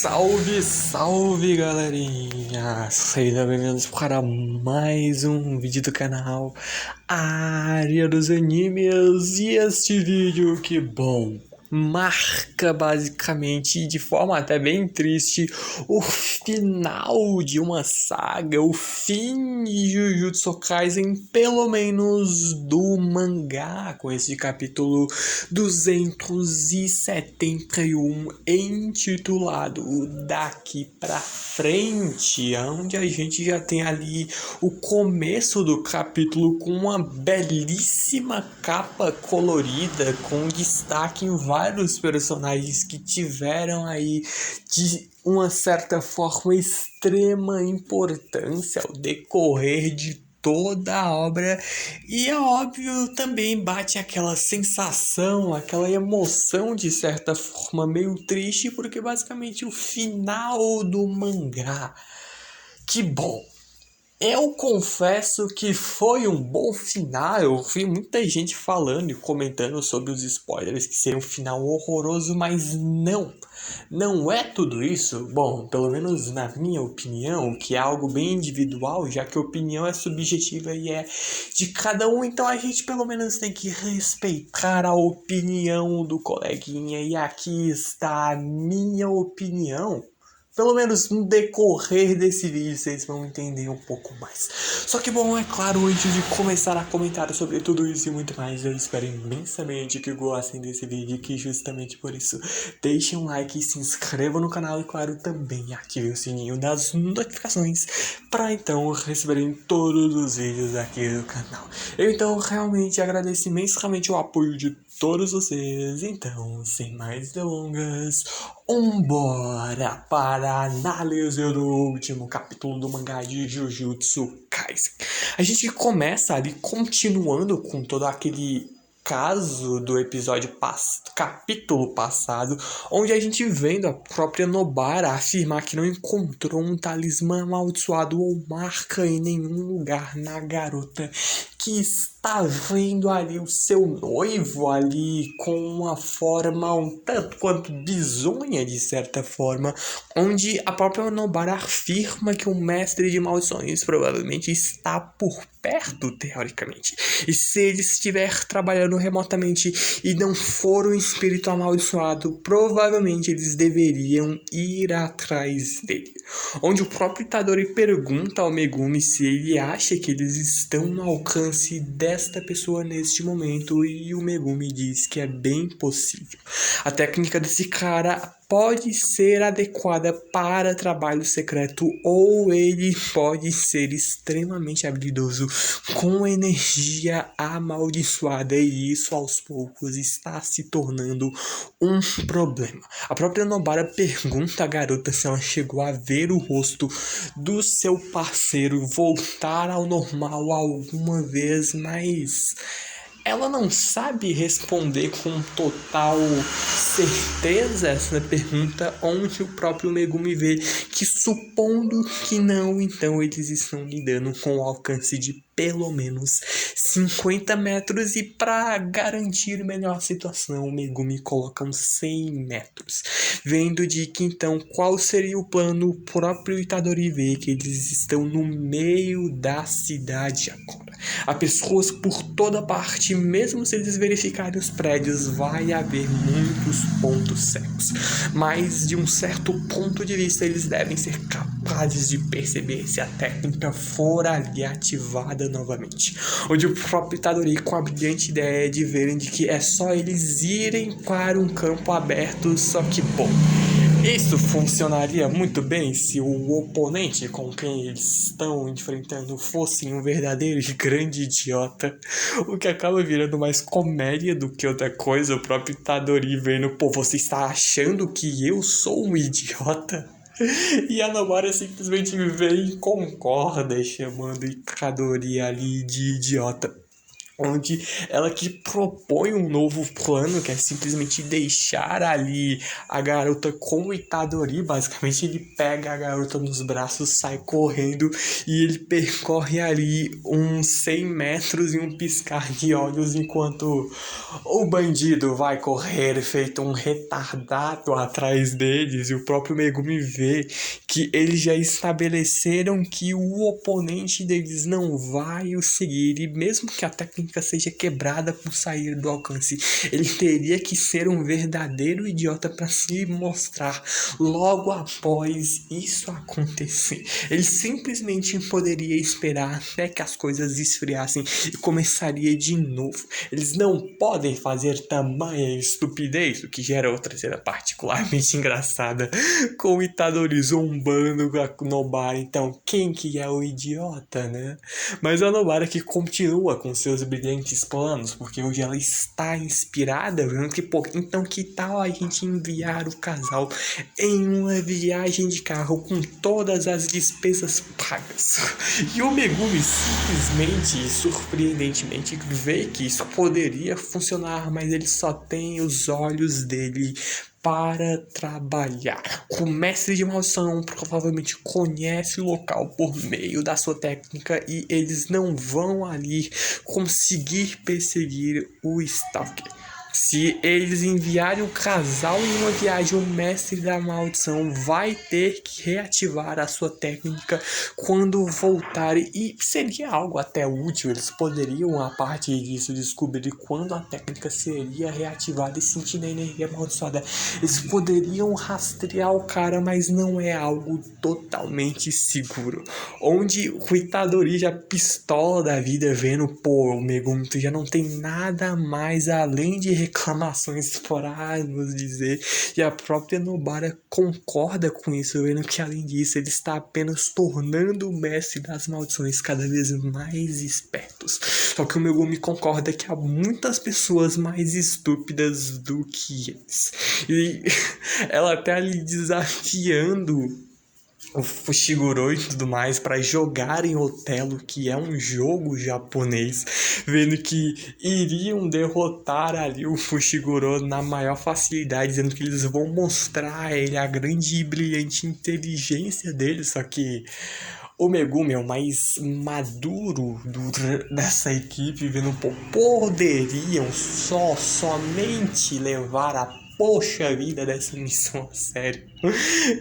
Salve, salve galerinha! Sejam bem-vindos para mais um vídeo do canal Área dos Animes. E este vídeo, que bom, marca basicamente, de forma até bem triste, o final de uma saga, o fim de Jujutsu Kaisen, pelo menos do mangá, com esse capítulo 271 intitulado Daqui Pra Frente, onde a gente já tem ali o começo do capítulo com uma belíssima capa colorida, com destaque em vários personagens que tiveram aí de uma certa forma extrema importância ao decorrer de toda a obra. E é óbvio, também bate aquela sensação, aquela emoção de certa forma meio triste, porque basicamente o final do mangá, que bom, eu confesso que foi um bom final. Eu vi muita gente falando e comentando sobre os spoilers, que seria um final horroroso, mas não é tudo isso. Bom, pelo menos na minha opinião, que é algo bem individual, já que a opinião é subjetiva e é de cada um, então a gente pelo menos tem que respeitar a opinião do coleguinha. E aqui está a minha opinião. Pelo menos no decorrer desse vídeo vocês vão entender um pouco mais. Só que bom, é claro, antes de começar a comentar sobre tudo isso e muito mais, eu espero imensamente que gostem desse vídeo, que justamente por isso deixem um like, se inscrevam no canal e claro, também ativem o sininho das notificações para então receberem todos os vídeos aqui do canal. Eu então realmente agradeço imensamente o apoio de todos vocês. Então, sem mais delongas, bora para a análise do último capítulo do mangá de Jujutsu Kaisen. A gente começa ali continuando com todo aquele caso do capítulo passado, onde a gente vendo a própria Nobara afirmar que não encontrou um talismã amaldiçoado ou marca em nenhum lugar na garota, que está vendo ali o seu noivo ali com uma forma um tanto quanto bizonha de certa forma, onde a própria Nobara afirma que o mestre de maldições provavelmente está por perto, teoricamente. E se ele estiver trabalhando remotamente e não for um espírito amaldiçoado, provavelmente eles deveriam ir atrás dele. Onde o próprio Itadori pergunta ao Megumi se ele acha que eles estão no alcance desta pessoa neste momento, e o Megumi diz que é bem possível. A técnica desse cara pode ser adequada para trabalho secreto, ou ele pode ser extremamente habilidoso com energia amaldiçoada, e isso aos poucos está se tornando um problema. A própria Nobara pergunta à garota se ela chegou a ver o rosto do seu parceiro voltar ao normal alguma vez, mas ela não sabe responder com total certeza essa pergunta, onde o próprio Megumi vê que, supondo que não, então eles estão lidando com o alcance de pelo menos 50 metros, e para garantir melhor a situação, o Megumi coloca uns 100 metros. Vendo de que então qual seria o plano, o próprio Itadori vê que eles estão no meio da cidade agora. Há pessoas por toda parte, mesmo se eles verificarem os prédios, vai haver muitos pontos cegos. Mas de um certo ponto de vista, eles devem ser capazes de perceber se a técnica for ali ativada novamente. Onde o próprio Itadori, com a brilhante ideia de verem de que é só eles irem para um campo aberto, só que bom, isso funcionaria muito bem se o oponente com quem eles estão enfrentando fosse um verdadeiro e grande idiota, o que acaba virando mais comédia do que outra coisa. O próprio Itadori vendo, pô, você está achando que eu sou um idiota? E a Nobara simplesmente vem e concorda, chamando o Itadori ali de idiota. onde ela que propõe um novo plano, que é simplesmente deixar ali a garota com o Itadori. Basicamente ele pega a garota nos braços, sai correndo e ele percorre ali uns 100 metros em um piscar de olhos, enquanto o bandido vai correr feito um retardado atrás deles, e o próprio Megumi vê que eles já estabeleceram que o oponente deles não vai o seguir, e mesmo que a técnica seja quebrada por sair do alcance, ele teria que ser um verdadeiro idiota para se mostrar logo após isso acontecer. Ele simplesmente poderia esperar até que as coisas esfriassem e começaria de novo. Eles não podem fazer tamanha estupidez, o que gera outra cena particularmente engraçada, com o Itadori zombando com a Nobara. Então, quem que é o idiota, né? Mas a Nobara que continua com seus brilhantes planos, porque hoje ela está inspirada, vendo que, pô, então que tal a gente enviar o casal em uma viagem de carro com todas as despesas pagas? E o Megumi simplesmente, surpreendentemente, vê que isso poderia funcionar, mas ele só tem os olhos dele para trabalhar. O mestre de maldição provavelmente conhece o local por meio da sua técnica, e eles não vão ali conseguir perseguir o Stalker. Se eles enviarem o casal em uma viagem, o mestre da maldição vai ter que reativar a sua técnica quando voltarem. E seria algo até útil, eles poderiam, a partir disso, descobrir quando a técnica seria reativada e sentir a energia amaldiçoada. Eles poderiam rastrear o cara, mas não é algo totalmente seguro. Onde o Itadori já pistola da vida, vendo, pô, o Megumi já não tem nada mais além de reclamações por nos dizer, e a própria Nobara concorda com isso, vendo que além disso ele está apenas tornando o mestre das maldições cada vez mais espertos. Só que o Megumi concorda que há muitas pessoas mais estúpidas do que eles, e ela até ali desafiando o Fushiguro e tudo mais para jogar em Otelo, que é um jogo japonês, vendo que iriam derrotar ali o Fushiguro na maior facilidade, dizendo que eles vão mostrar a ele a grande e brilhante inteligência dele. Só que o Megumi é o mais maduro dessa equipe, vendo, pô, poderiam somente levar a poxa vida dessa missão a sério.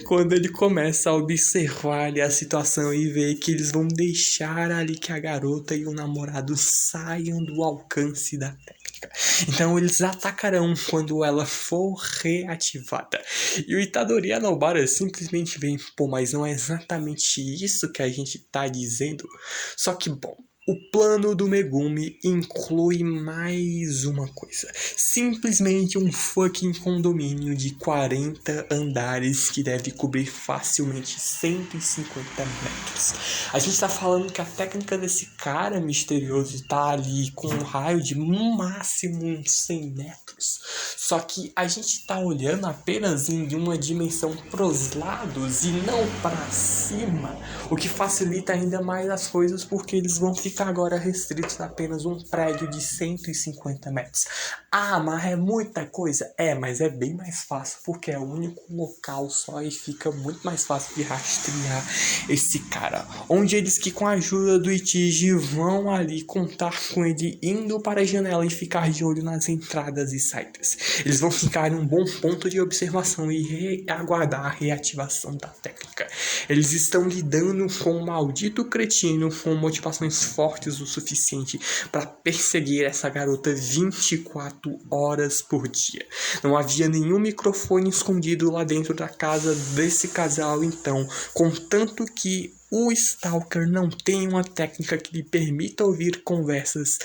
Quando ele começa a observar ali a situação e vê que eles vão deixar ali que a garota e o namorado saiam do alcance da técnica. Então eles atacarão quando ela for reativada. E o Itadori e a Nobara simplesmente vem, pô, mas não é exatamente isso que a gente tá dizendo. Só que, bom, o plano do Megumi inclui mais uma coisa. Simplesmente um fucking condomínio de 40 andares que deve cobrir facilmente 150 metros. A gente tá falando que a técnica desse cara misterioso tá ali com um raio de no máximo uns 100 metros. Só que a gente tá olhando apenas em uma dimensão pros lados e não para cima, o que facilita ainda mais as coisas, porque eles vão ficar agora restritos a apenas um prédio de 150 metros. Ah, mas é muita coisa? É, mas é bem mais fácil, porque é o único local só e fica muito mais fácil de rastrear esse cara. Onde eles que com a ajuda do Itiji vão ali contar com ele indo para a janela e ficar de olho nas entradas e saídas. Eles vão ficar em um bom ponto de observação e aguardar a reativação da técnica. Eles estão lidando com um maldito cretino com motivações fortes o suficiente para perseguir essa garota 24 horas por dia. Não havia nenhum microfone escondido lá dentro da casa desse casal, então, contanto que o Stalker não tem uma técnica que lhe permita ouvir conversas,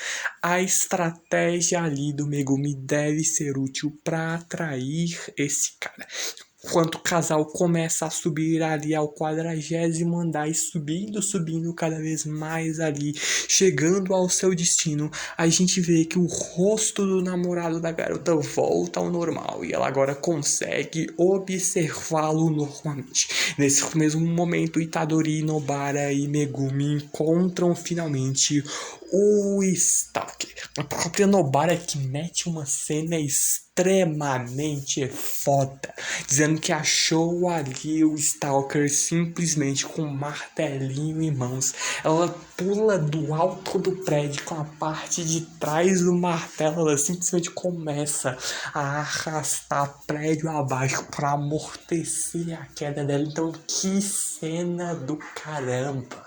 a estratégia ali do Megumi deve ser útil para atrair esse cara. Enquanto o casal começa a subir ali ao 40º andar e subindo cada vez mais ali, chegando ao seu destino, a gente vê que o rosto do namorado da garota volta ao normal e ela agora consegue observá-lo normalmente. Nesse mesmo momento, Itadori, Nobara e Megumi encontram finalmente o Stalker. A própria Nobara que mete uma cena extremamente foda, dizendo que achou ali o Stalker simplesmente com um martelinho em mãos. Ela pula do alto do prédio com a parte de trás do martelo, ela simplesmente começa a arrastar prédio abaixo para amortecer a queda dela. Então, que cena do caramba!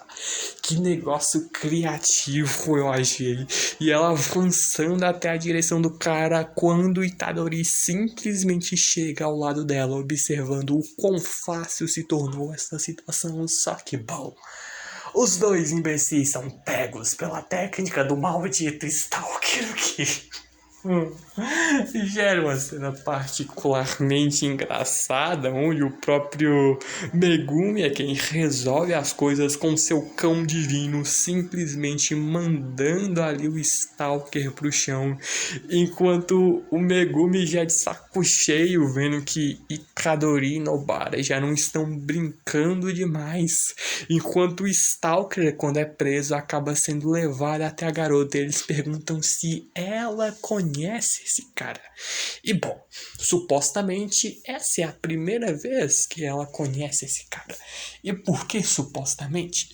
Que negócio criativo eu achei. E ela avançando até a direção do cara quando o Itadori simplesmente chega ao lado dela, observando o quão fácil se tornou essa situação. Só que bom, os dois imbecis são pegos pela técnica do maldito Stalker que gera uma cena particularmente engraçada, onde o próprio Megumi é quem resolve as coisas com seu cão divino, simplesmente mandando ali o Stalker pro chão, enquanto o Megumi já de saco cheio, vendo que Itadori e Nobara já não estão brincando demais, enquanto o Stalker, quando é preso, acaba sendo levado até a garota. Eles perguntam se ela conhece esse cara. E bom, supostamente essa é a primeira vez que ela conhece esse cara. E por que supostamente?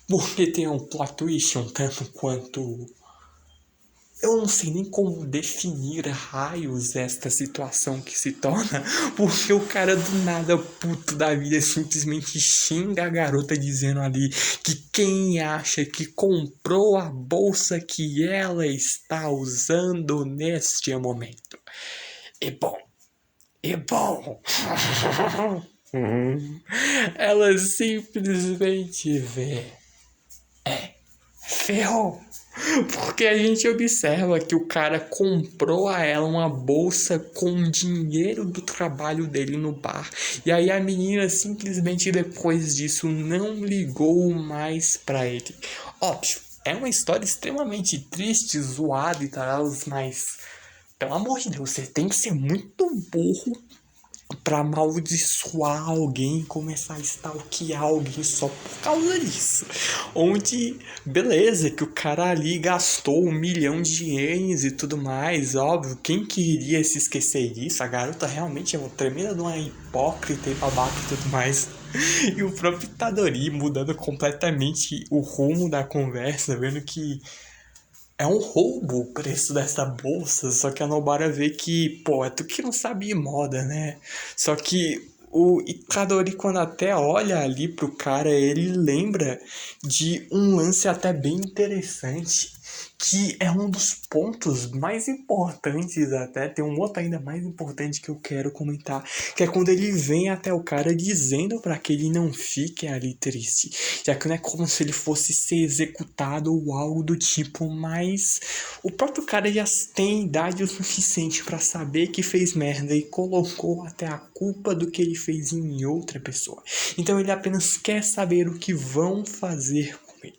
Porque tem um plot twist um tanto quanto... Eu não sei nem como definir raios esta situação que se torna, porque o cara do nada, puto da vida, simplesmente xinga a garota dizendo ali que quem acha que comprou a bolsa que ela está usando neste momento. E bom, ela simplesmente vê. Ferrou. Porque a gente observa que o cara comprou a ela uma bolsa com dinheiro do trabalho dele no bar. E aí a menina simplesmente depois disso não ligou mais pra ele. Óbvio, é uma história extremamente triste, zoada e tal, mas pelo amor de Deus, você tem que ser muito burro pra amaldiçoar alguém e começar a stalkear alguém só por causa disso. Onde, beleza, que o cara ali gastou 1 milhão de ienes e tudo mais, óbvio, quem que iria se esquecer disso? A garota realmente é uma tremenda de uma hipócrita e babaca e tudo mais. E o próprio Itadori mudando completamente o rumo da conversa, vendo que é um roubo o preço dessa bolsa, só que a Nobara vê que, pô, é tu que não sabe moda, né? Só que o Itadori, quando até olha ali pro cara, ele lembra de um lance até bem interessante, que é um dos pontos mais importantes até, tem um outro ainda mais importante que eu quero comentar, que é quando ele vem até o cara dizendo para que ele não fique ali triste, já que não é como se ele fosse ser executado ou algo do tipo, mas o próprio cara já tem idade o suficiente para saber que fez merda e colocou até a culpa do que ele fez em outra pessoa. Então ele apenas quer saber o que vão fazer com ele.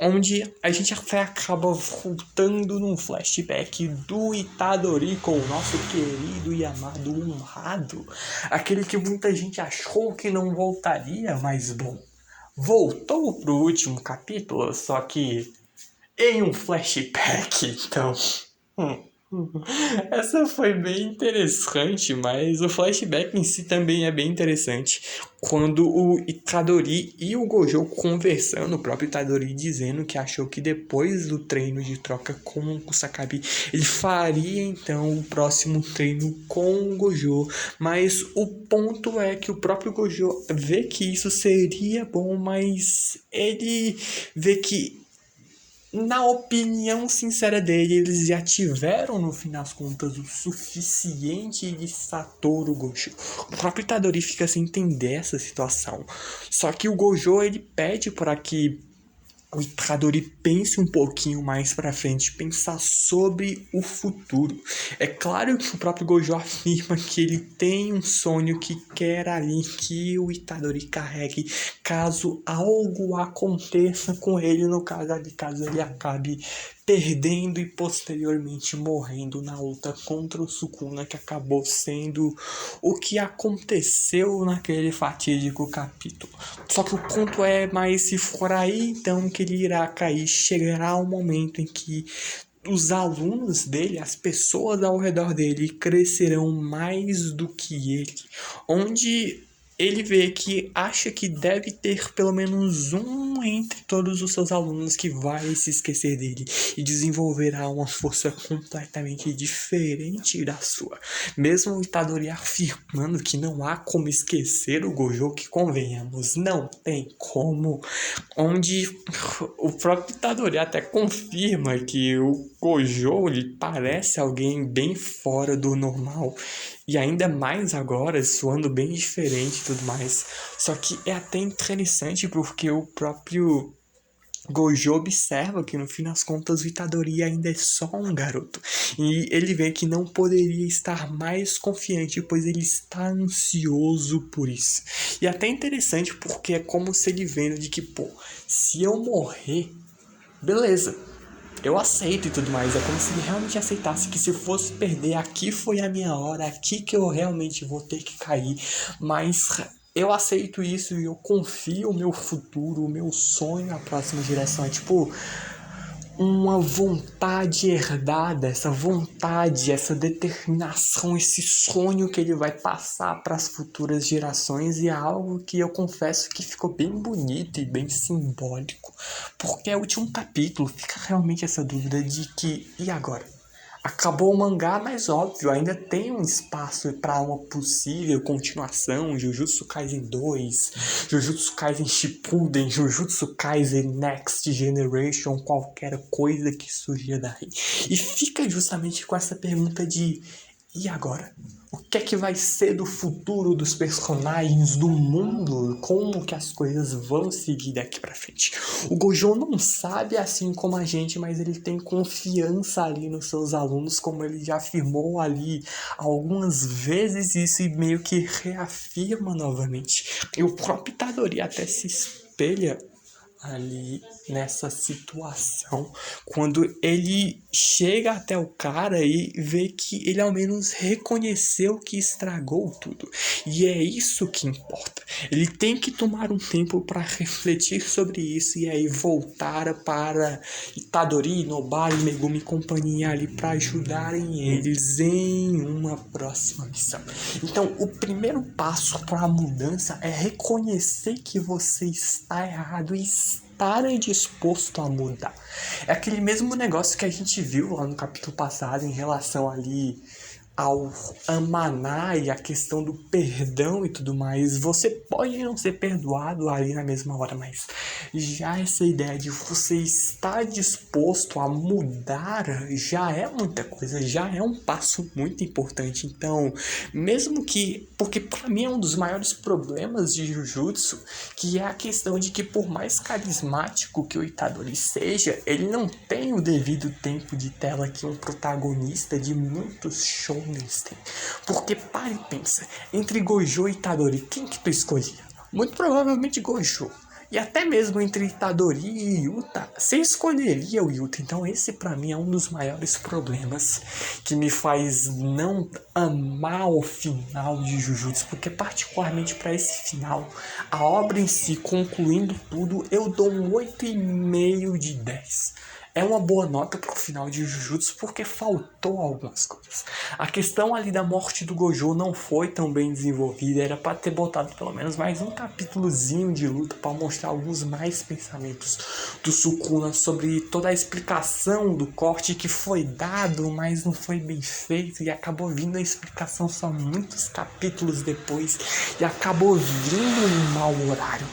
Onde a gente até acaba voltando num flashback do Itadori com o nosso querido e amado honrado. Aquele que muita gente achou que não voltaria, mas bom, voltou pro último capítulo, só que em um flashback, então... Essa foi bem interessante, mas o flashback em si também é bem interessante. Quando o Itadori e o Gojo conversando, o próprio Itadori dizendo que achou que depois do treino de troca com o Kusakabe, ele faria então o próximo treino com o Gojo. Mas o ponto é que o próprio Gojo vê que isso seria bom, mas ele vê que, na opinião sincera dele, eles já tiveram, no fim das contas, o suficiente de Satoru Gojo. O próprio Itadori fica sem entender essa situação. Só que o Gojo, ele pede para que o Itadori pense um pouquinho mais pra frente, pensar sobre o futuro. É claro que o próprio Gojo afirma que ele tem um sonho que quer ali que o Itadori carregue caso algo aconteça com ele, no caso de caso ele acabe perdendo e posteriormente morrendo na luta contra o Sukuna, que acabou sendo o que aconteceu naquele fatídico capítulo. Só que o ponto é, mas se for aí então que ele irá cair, chegará um momento em que os alunos dele, as pessoas ao redor dele, crescerão mais do que ele, onde ele vê que acha que deve ter pelo menos um entre todos os seus alunos que vai se esquecer dele e desenvolverá uma força completamente diferente da sua. Mesmo o Itadori afirmando que não há como esquecer o Gojo, que convenhamos, não tem como, onde o próprio Itadori até confirma que o Gojo lhe parece alguém bem fora do normal. E ainda mais agora, soando bem diferente e tudo mais. Só que é até interessante porque o próprio Gojo observa que no fim das contas o Itadori ainda é só um garoto. E ele vê que não poderia estar mais confiante, pois ele está ansioso por isso. E é até interessante porque é como se ele vendo de que, pô, se eu morrer, beleza, eu aceito e tudo mais. É como se ele realmente aceitasse que se fosse perder, aqui foi a minha hora, aqui que eu realmente vou ter que cair. Mas eu aceito isso e eu confio o meu futuro, o meu sonho, a próxima geração. É tipo uma vontade herdada, essa vontade, essa determinação, esse sonho que ele vai passar para as futuras gerações, e é algo que eu confesso que ficou bem bonito e bem simbólico, porque é o último capítulo, fica realmente essa dúvida de que, e agora? Acabou o mangá, mas óbvio, ainda tem um espaço para uma possível continuação, Jujutsu Kaisen 2, Jujutsu Kaisen Shippuden, Jujutsu Kaisen Next Generation, qualquer coisa que surja daí. E fica justamente com essa pergunta de, e agora? O que é que vai ser do futuro dos personagens, do mundo? Como que as coisas vão seguir daqui pra frente? O Gojo não sabe assim como a gente, mas ele tem confiança ali nos seus alunos, como ele já afirmou ali algumas vezes isso, e meio que reafirma novamente. E o próprio Itadori até se espelha ali nessa situação, quando ele chega até o cara e vê que ele ao menos reconheceu que estragou tudo, e é isso que importa. Ele tem que tomar um tempo para refletir sobre isso e aí voltar para Itadori, Nobara e Megumi e companhia ali para ajudarem eles em uma próxima missão. Então o primeiro passo para a mudança é reconhecer que você está errado e estar disposto a mudar. É aquele mesmo negócio que a gente viu lá no capítulo passado em relação ali ao Amaná e a questão do perdão e tudo mais. Você pode não ser perdoado ali na mesma hora, mas já essa ideia de você estar disposto a mudar já é muita coisa, já é um passo muito importante. Então, mesmo que, porque pra mim é um dos maiores problemas de Jujutsu, que é a questão de que por mais carismático que o Itadori seja, ele não tem o devido tempo de tela que um protagonista de muitos shows tem. Porque para e pensa, entre Gojo e Itadori, quem que tu escolhia? Muito provavelmente Gojo. E até mesmo entre Itadori e Yuta, você escolheria o Yuta. Então esse pra mim é um dos maiores problemas que me faz não amar o final de Jujutsu. Porque particularmente para esse final, a obra em si, concluindo tudo, eu dou um 8,5 de 10. É uma boa nota pro final de Jujutsu porque faltou algumas coisas. A questão ali da morte do Gojo não foi tão bem desenvolvida. Era para ter botado pelo menos mais um capítulozinho de luta para mostrar alguns mais pensamentos do Sukuna sobre toda a explicação do corte que foi dado, mas não foi bem feito, e acabou vindo a explicação só muitos capítulos depois e acabou vindo em mau horário.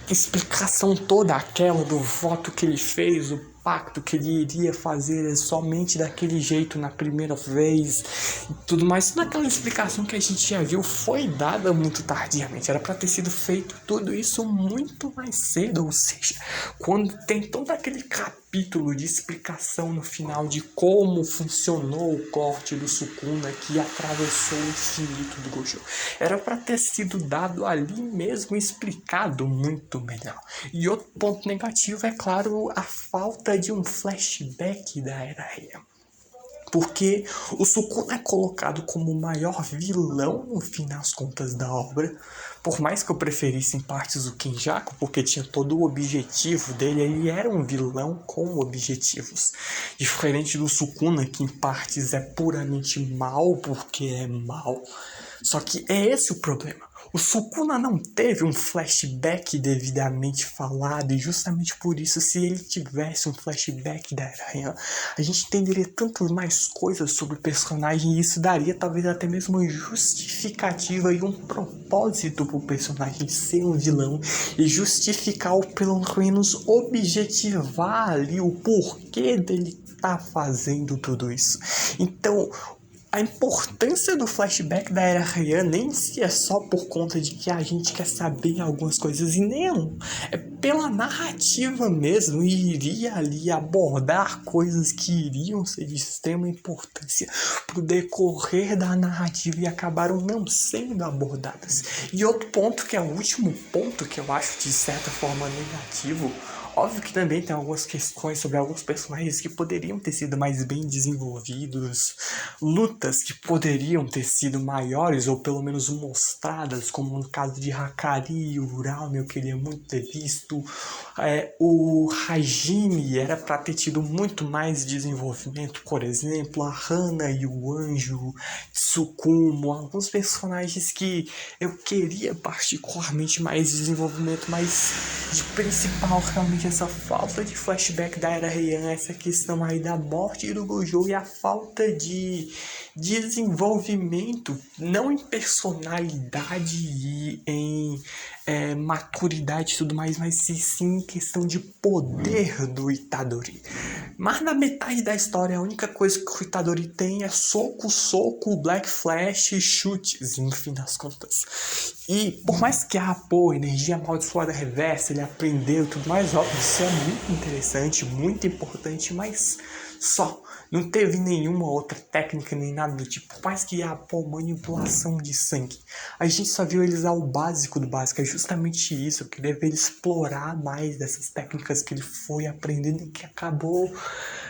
Explicação toda aquela do voto que ele fez, o pacto que ele iria fazer somente daquele jeito na primeira vez e tudo mais, toda aquela explicação que a gente já viu foi dada muito tardiamente. Era para ter sido feito tudo isso muito mais cedo, ou seja, quando tem todo aquele capítulo capítulo de explicação no final de como funcionou o corte do Sukuna que atravessou o infinito do Gojo. Era para ter sido dado ali mesmo, explicado muito melhor. E outro ponto negativo é, claro, a falta de um flashback da Era Heian. Porque o Sukuna é colocado como o maior vilão no fim das contas da obra. Por mais que eu preferisse em partes o Kenjaku, porque tinha todo o objetivo dele, ele era um vilão com objetivos. Diferente do Sukuna, que em partes é puramente mal porque é mal. Só que é esse o problema. O Sukuna não teve um flashback devidamente falado, e justamente por isso, se ele tivesse um flashback da Era Heian, a gente entenderia tantas mais coisas sobre o personagem, e isso daria talvez até mesmo uma justificativa e um propósito pro personagem ser um vilão, e justificar ou pelo menos objetivar ali o porquê dele tá fazendo tudo isso. Então, a importância do flashback da Era Heian nem se é só por conta de que a gente quer saber algumas coisas, e não, é pela narrativa mesmo, e iria ali abordar coisas que iriam ser de extrema importância pro decorrer da narrativa e acabaram não sendo abordadas. E outro ponto, que é o último ponto, que eu acho de certa forma negativo, óbvio que também tem algumas questões sobre alguns personagens que poderiam ter sido mais bem desenvolvidos, lutas que poderiam ter sido maiores ou pelo menos mostradas, como no caso de Hakari e Uraume, eu queria muito ter visto. O Hajime era para ter tido muito mais desenvolvimento, por exemplo, a Hana e o Anjo, Tsukumo, alguns personagens que eu queria particularmente mais desenvolvimento, mas de principal realmente essa falta de flashback da Era Heian, essa questão aí da morte do Gojo e a falta de desenvolvimento, não em personalidade e em maturidade e tudo mais, mas sim em questão de poder do Itadori. Mas na metade da história, a única coisa que o Itadori tem é soco, Black Flash e chutes, no fim das contas. E por mais que energia amaldiçoada reversa, ele aprendeu tudo mais, óbvio, isso é muito interessante, muito importante, mas só. Não teve nenhuma outra técnica nem nada do tipo. Por mais que manipulação de sangue. A gente só viu ele usar o básico do básico. É justamente isso. Eu queria ver ele explorar mais dessas técnicas que ele foi aprendendo e que acabou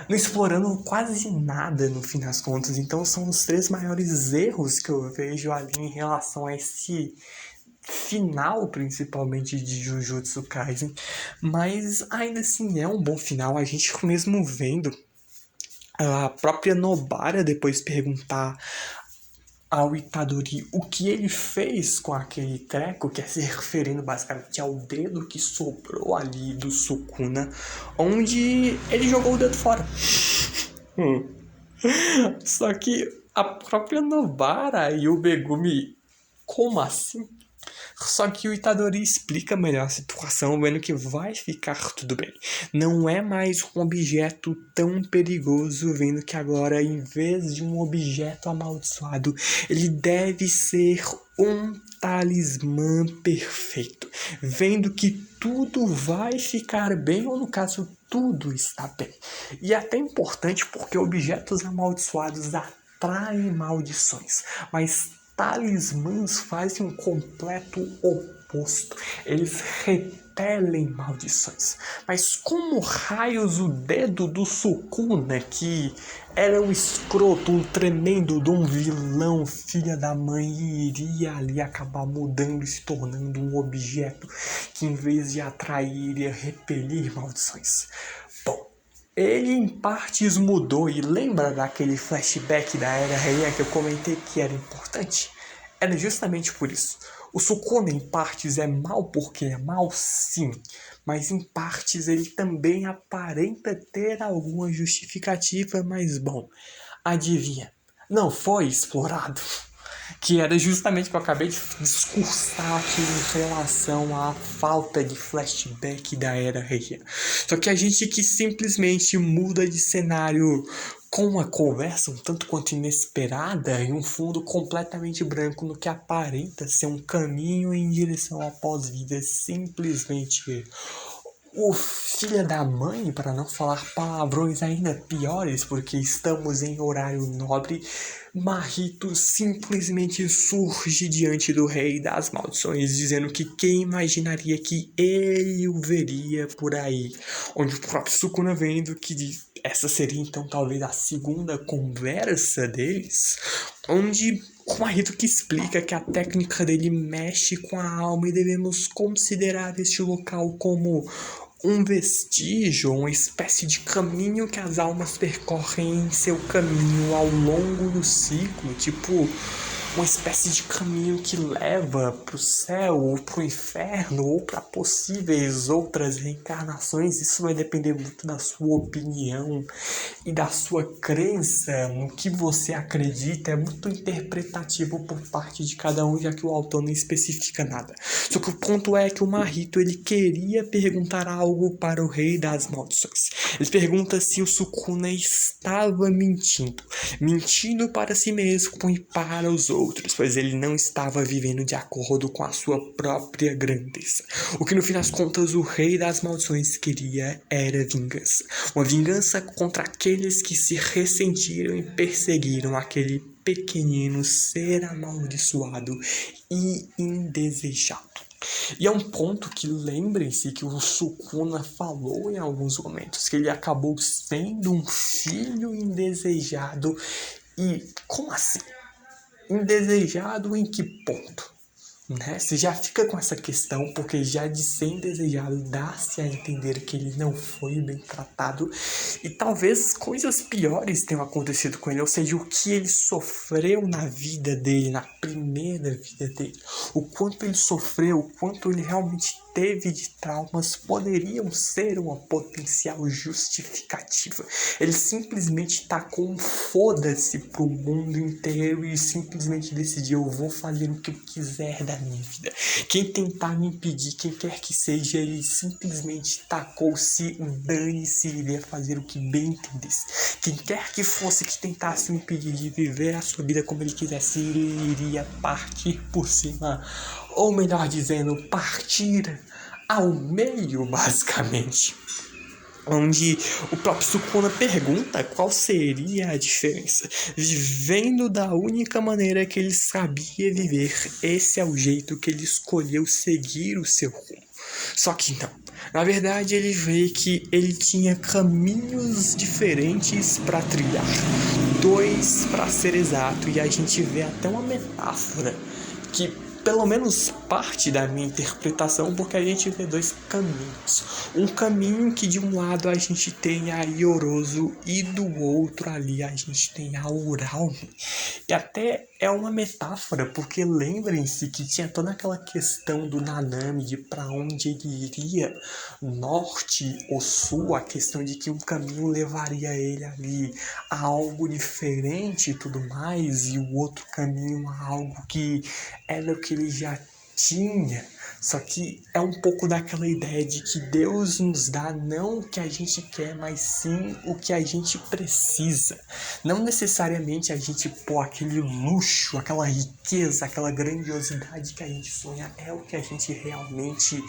não explorando quase nada no fim das contas. Então são os 3 maiores erros que eu vejo ali em relação a esse final, principalmente de Jujutsu Kaisen. Mas ainda assim é um bom final. A gente mesmo vendo a própria Nobara depois perguntar ao Itadori o que ele fez com aquele treco, que é se referindo basicamente ao dedo que sobrou ali do Sukuna, onde ele jogou o dedo fora. Só que a própria Nobara e o Megumi, como assim? Só que o Itadori explica melhor a situação, vendo que vai ficar tudo bem. Não é mais um objeto tão perigoso, vendo que agora, em vez de um objeto amaldiçoado, ele deve ser um talismã perfeito. Vendo que tudo vai ficar bem, ou no caso, tudo está bem. E é até importante porque objetos amaldiçoados atraem maldições, mas talismãs fazem um completo oposto. Eles repelem maldições. Mas como raios o dedo do Sukuna, que era um escroto, um tremendo de um vilão, filha da mãe, iria ali acabar mudando e se tornando um objeto que, em vez de atrair, iria repelir maldições? Bom, ele em partes mudou, e lembra daquele flashback da Era Heian que eu comentei que era importante? Era justamente por isso. O Sukuna em partes é mal porque é mal, sim, mas em partes ele também aparenta ter alguma justificativa, mas bom, adivinha, não foi explorado. Que era justamente o que eu acabei de discursar aqui em relação à falta de flashback da Era Heian. Só que a gente que simplesmente muda de cenário com uma conversa um tanto quanto inesperada e um fundo completamente branco no que aparenta ser um caminho em direção à pós-vida, simplesmente O filho da mãe, para não falar palavrões ainda piores, porque estamos em horário nobre, Marrito simplesmente surge diante do Rei das Maldições, dizendo que quem imaginaria que ele o veria por aí. Onde o próprio Sukuna vendo que essa seria então talvez a segunda conversa deles, onde o Marrito que explica que a técnica dele mexe com a alma e devemos considerar este local como um vestígio, uma espécie de caminho que as almas percorrem em seu caminho ao longo do ciclo, tipo uma espécie de caminho que leva para o céu ou para o inferno ou para possíveis outras reencarnações. Isso vai depender muito da sua opinião e da sua crença no que você acredita. É muito interpretativo por parte de cada um, já que o autor não especifica nada. Só que o ponto é que o Marrito ele queria perguntar algo para o Rei das Maldições. Ele pergunta se o Sukuna estava mentindo para si mesmo e para os outros, pois ele não estava vivendo de acordo com a sua própria grandeza. O que no fim das contas o Rei das Maldições queria era vingança. Uma vingança contra aqueles que se ressentiram e perseguiram aquele pequenino ser amaldiçoado e indesejado. E é um ponto que lembrem-se que o Sukuna falou em alguns momentos, que ele acabou sendo um filho indesejado. E como assim? Indesejado em que ponto? Né? Você já fica com essa questão, porque já de ser indesejado dá-se a entender que ele não foi bem tratado e talvez coisas piores tenham acontecido com ele, ou seja, o que ele sofreu na vida dele, na primeira vida dele, o quanto ele sofreu, o quanto ele realmente teve de traumas poderiam ser uma potencial justificativa. Ele simplesmente tacou um foda-se pro mundo inteiro e simplesmente decidiu: eu vou fazer o que eu quiser da minha vida. Quem tentar me impedir, quem quer que seja, ele simplesmente tacou-se, dane-se, iria fazer o que bem entendesse. Quem quer que fosse que tentasse me impedir de viver a sua vida como ele quisesse, ele iria partir por cima, ou melhor dizendo, partir ao meio, basicamente. Onde o próprio Sukuna pergunta qual seria a diferença. Vivendo da única maneira que ele sabia viver, esse é o jeito que ele escolheu seguir o seu rumo. Só que não. Na verdade, ele vê que ele tinha caminhos diferentes para trilhar. 2 para ser exato, e a gente vê até uma metáfora que pelo menos parte da minha interpretação, porque a gente vê 2 caminhos. Um caminho que de um lado a gente tem a Ioroso e do outro ali a gente tem a Uralme. E até é uma metáfora, porque lembrem-se que tinha toda aquela questão do Nanami, de para onde ele iria, norte ou sul, a questão de que um caminho levaria ele ali a algo diferente e tudo mais, e o outro caminho a algo que era o que ele já tinha. Só que é um pouco daquela ideia de que Deus nos dá não o que a gente quer, mas sim o que a gente precisa. Não necessariamente a gente pôr aquele luxo, aquela riqueza, aquela grandiosidade que a gente sonha é o que a gente realmente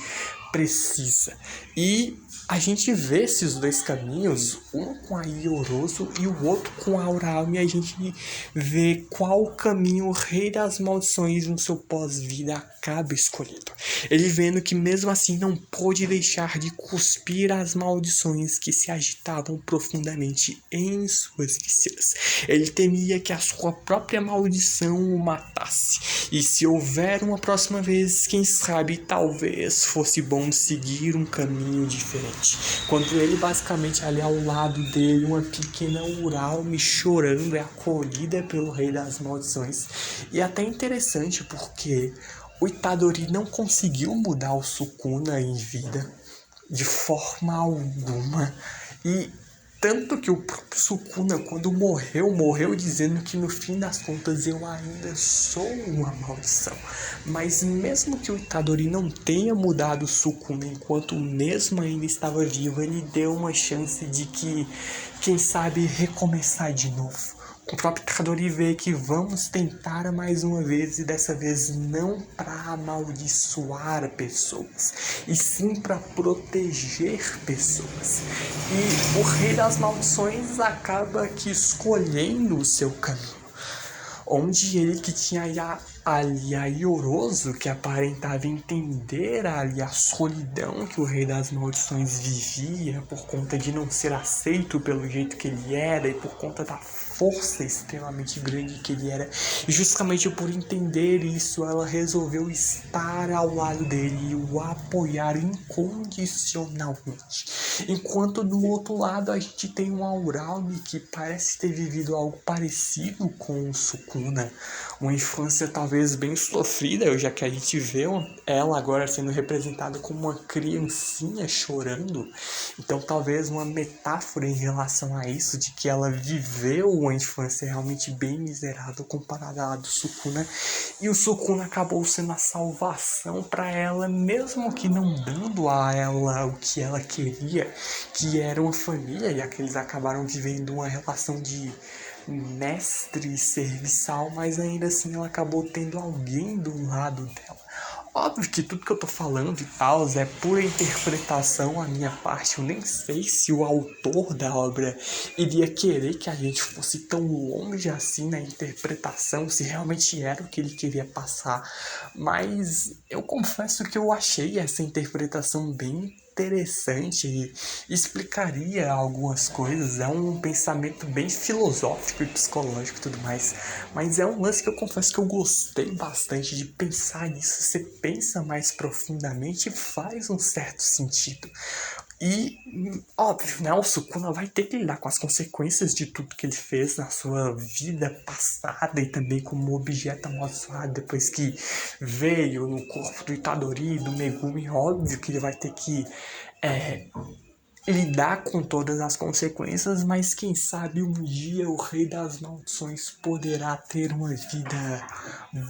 precisa. E a gente vê esses 2 caminhos, um com a Ioroso e o outro com a Uralme, e a gente vê qual caminho o Rei das Maldições no seu pós-vida acaba escolhendo. Ele vendo que mesmo assim não pôde deixar de cuspir as maldições que se agitavam profundamente em suas vísceras. Ele temia que a sua própria maldição o matasse. E se houver uma próxima vez, quem sabe talvez fosse bom seguir um caminho diferente. Quando ele basicamente ali ao lado dele, uma pequena Uralme chorando é acolhida pelo Rei das Maldições. E é até interessante porque o Itadori não conseguiu mudar o Sukuna em vida de forma alguma. E tanto que o próprio Sukuna, quando morreu dizendo que no fim das contas eu ainda sou uma maldição. Mas mesmo que o Itadori não tenha mudado o Sukuna enquanto mesmo ainda estava vivo, ele deu uma chance de que, quem sabe, recomeçar de novo. o próprio Itadori vê que vamos tentar mais uma vez, e dessa vez não para amaldiçoar pessoas, e sim para proteger pessoas. E o Rei das Maldições acaba que escolhendo o seu caminho, onde ele que tinha ali a Ioroso, que aparentava entender ali a solidão que o Rei das Maldições vivia por conta de não ser aceito pelo jeito que ele era e por conta da força extremamente grande que ele era, e justamente por entender isso, ela resolveu estar ao lado dele e o apoiar incondicionalmente. Enquanto do outro lado a gente tem um Auralme que parece ter vivido algo parecido com o Sukuna, uma infância talvez bem sofrida, já que a gente vê ela agora sendo representada como uma criancinha chorando. Então talvez uma metáfora em relação a isso, de que ela viveu uma infância realmente bem miserável comparada à do Sukuna, e o Sukuna acabou sendo a salvação para ela, mesmo que não dando a ela o que ela queria, que era uma família, já que eles acabaram vivendo uma relação de mestre serviçal, mas ainda assim ela acabou tendo alguém do lado dela. Óbvio que tudo que eu tô falando e tal é pura interpretação a minha parte. Eu nem sei se o autor da obra iria querer que a gente fosse tão longe assim na interpretação, se realmente era o que ele queria passar. Mas eu confesso que eu achei essa interpretação bem interessante e explicaria algumas coisas. É um pensamento bem filosófico e psicológico e tudo mais, mas é um lance que eu confesso que eu gostei bastante de pensar nisso. Você pensa mais profundamente e faz um certo sentido. E, óbvio, né, o Sukuna vai ter que lidar com as consequências de tudo que ele fez na sua vida passada e também como objeto amaldiçoado depois que veio no corpo do Itadori e do Megumi. Óbvio que ele vai ter que lidar com todas as consequências, mas quem sabe um dia o Rei das Maldições poderá ter uma vida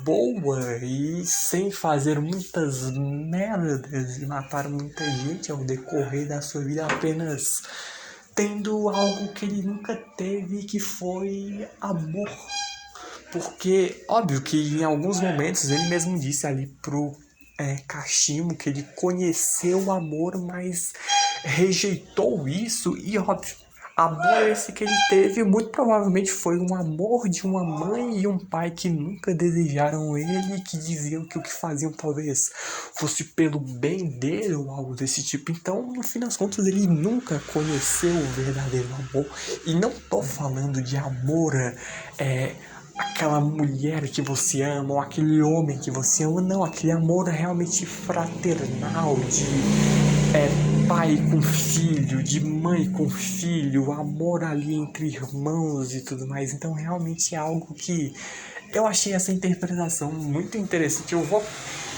boa e sem fazer muitas merdas e matar muita gente ao decorrer da sua vida, apenas tendo algo que ele nunca teve, que foi amor. Porque, óbvio que em alguns momentos ele mesmo disse ali pro Kashimo que ele conheceu o amor, mas rejeitou isso. E, óbvio, amor esse que ele teve muito provavelmente foi um amor de uma mãe e um pai que nunca desejaram ele, que diziam que o que faziam talvez fosse pelo bem dele ou algo desse tipo. Então, no fim das contas, ele nunca conheceu o verdadeiro amor. E não tô falando de amor aquela mulher que você ama, ou aquele homem que você ama, não, aquele amor realmente fraternal, de pai com filho, de mãe com filho, amor ali entre irmãos e tudo mais. Então realmente é algo que eu achei essa interpretação muito interessante. Eu vou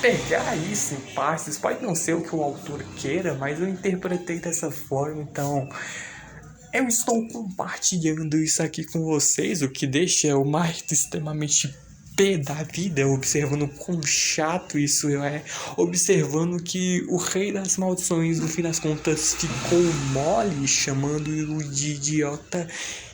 pegar isso em partes, pode não ser o que o autor queira, mas eu interpretei dessa forma, então eu estou compartilhando isso aqui com vocês, o que deixa o Marito extremamente pé da vida, observando quão chato isso é, observando que o Rei das Maldições, no fim das contas, ficou mole, chamando-o de idiota,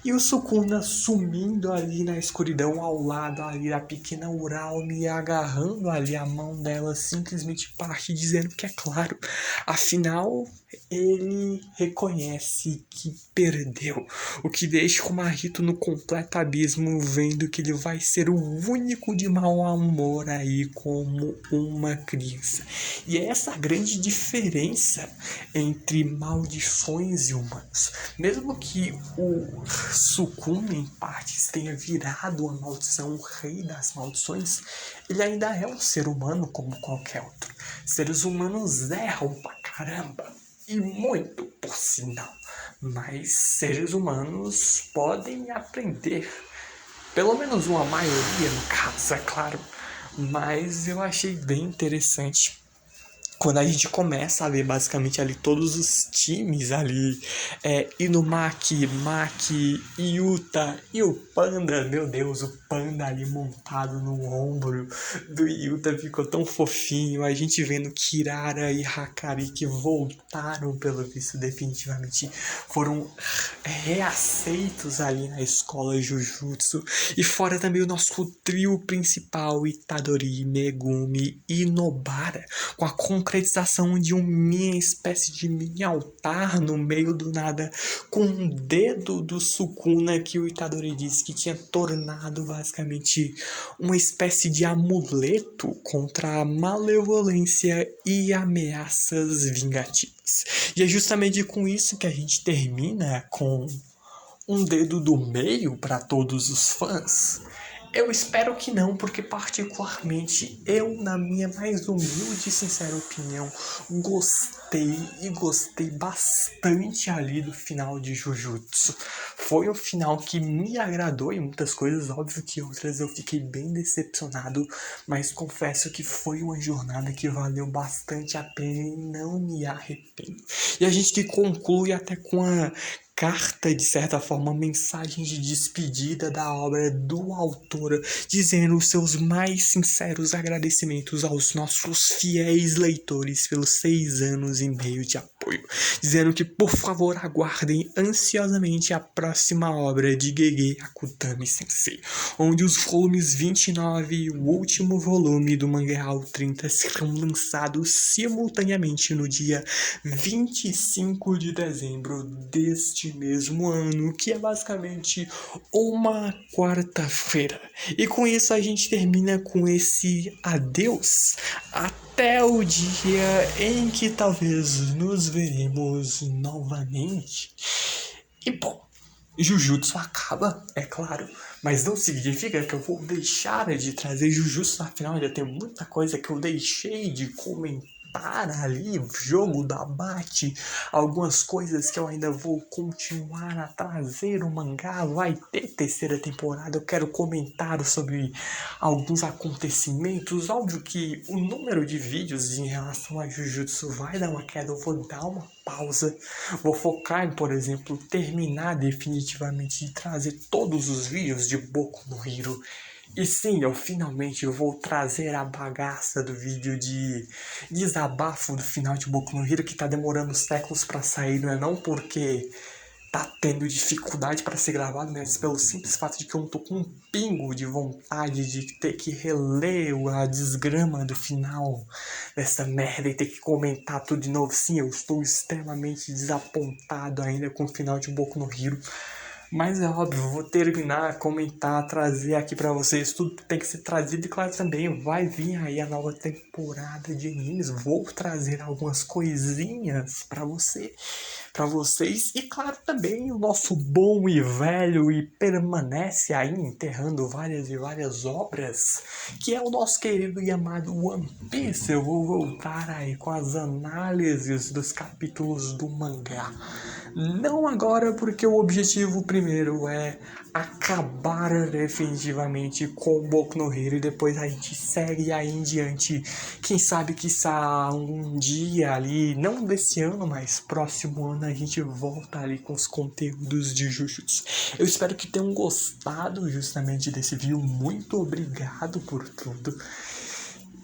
e o Sukuna sumindo ali na escuridão ao lado ali da pequena Uralme, agarrando ali a mão dela, simplesmente parte dizendo que é claro, afinal ele reconhece que perdeu, o que deixa o Marito no completo abismo, vendo que ele vai ser o único de mau amor aí como uma criança. E é essa a grande diferença entre maldições e humanos. Mesmo que o Sukuna em partes tenha virado uma maldição, o Rei das Maldições, ele ainda é um ser humano como qualquer outro. Seres humanos erram pra caramba, e muito por sinal, mas seres humanos podem aprender, pelo menos uma maioria no caso, é claro. Mas eu achei bem interessante quando a gente começa a ver basicamente ali todos os times ali, Inumaki, Maki, Yuta e o Panda, meu Deus, o Panda ali montado no ombro do Yuta ficou tão fofinho, a gente vendo Kirara e Hakari que voltaram pelo visto definitivamente, foram reaceitos ali na escola Jujutsu, e fora também o nosso trio principal, Itadori, Megumi e Nobara, com a concretização de uma espécie de mini altar no meio do nada, com um dedo do Sukuna que o Itadori disse que tinha tornado basicamente uma espécie de amuleto contra a malevolência e ameaças vingativas. E é justamente com isso que a gente termina com um dedo do meio para todos os fãs. Eu espero que não, porque particularmente eu, na minha mais humilde e sincera opinião, gostei bastante ali do final de Jujutsu. Foi um final que me agradou em muitas coisas, óbvio que outras eu fiquei bem decepcionado, mas confesso que foi uma jornada que valeu bastante a pena e não me arrependo. E a gente que conclui até com a carta, de certa forma, mensagem de despedida da obra do autor, dizendo os seus mais sinceros agradecimentos aos nossos fiéis leitores pelos 6 anos e meio de apoio, dizendo que por favor aguardem ansiosamente a próxima obra de Gege Akutami Sensei, onde os volumes 29 e o último volume do Manga Real 30 serão lançados simultaneamente no dia 25 de dezembro deste mesmo ano, que é basicamente uma quarta-feira. E com isso a gente termina com esse adeus até o dia em que talvez nos veremos novamente. E bom, Jujutsu acaba, é claro, mas não significa que eu vou deixar de trazer Jujutsu, afinal ainda tem muita coisa que eu deixei de comentar ali, jogo da Bate, algumas coisas que eu ainda vou continuar a trazer. O mangá vai ter terceira temporada, eu quero comentar sobre alguns acontecimentos. Óbvio que o número de vídeos em relação a Jujutsu vai dar uma queda, eu vou dar uma pausa, vou focar em, por exemplo, terminar definitivamente de trazer todos os vídeos de Boku no Hero. E sim, eu finalmente vou trazer a bagaça do vídeo de desabafo do final de Boku no Hero, que tá demorando séculos pra sair, não é não porque tá tendo dificuldade para ser gravado, mas pelo simples fato de que eu não tô com um pingo de vontade de ter que reler a desgrama do final dessa merda e ter que comentar tudo de novo. Sim, eu estou extremamente desapontado ainda com o final de Boku no Hero. Mas é óbvio, vou terminar, comentar, trazer aqui pra vocês. Tudo tem que ser trazido. E claro, também vai vir aí a nova temporada de animes. Vou trazer algumas coisinhas pra vocês. E claro, também o nosso bom e velho e permanece aí enterrando várias e várias obras, que é o nosso querido e amado One Piece. Eu vou voltar aí com as análises dos capítulos do mangá. Não agora, porque o objetivo primeiro é acabar definitivamente com o Boku no Hero e depois a gente segue aí em diante. Quem sabe que um dia ali, não desse ano, mas próximo ano, a gente volta ali com os conteúdos de Jujutsu. Eu espero que tenham gostado justamente desse vídeo. Muito obrigado por tudo.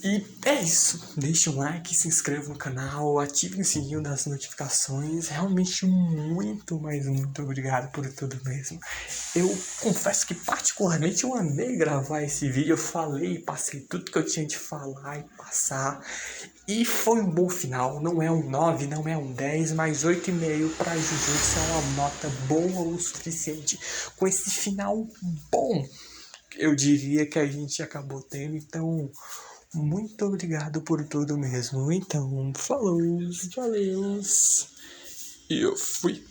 E é isso, deixe um like, se inscreva no canal, ative o sininho das notificações. Realmente muito, mas muito obrigado por tudo mesmo. Eu confesso que particularmente eu amei gravar esse vídeo. Eu falei, passei tudo que eu tinha de falar e passar. E foi um bom final, não é um 9, não é um 10, mas 8,5 para Jujutsu é uma nota boa o suficiente. Com esse final bom, eu diria que a gente acabou tendo, então muito obrigado por tudo mesmo. Então, falou, valeu, e eu fui.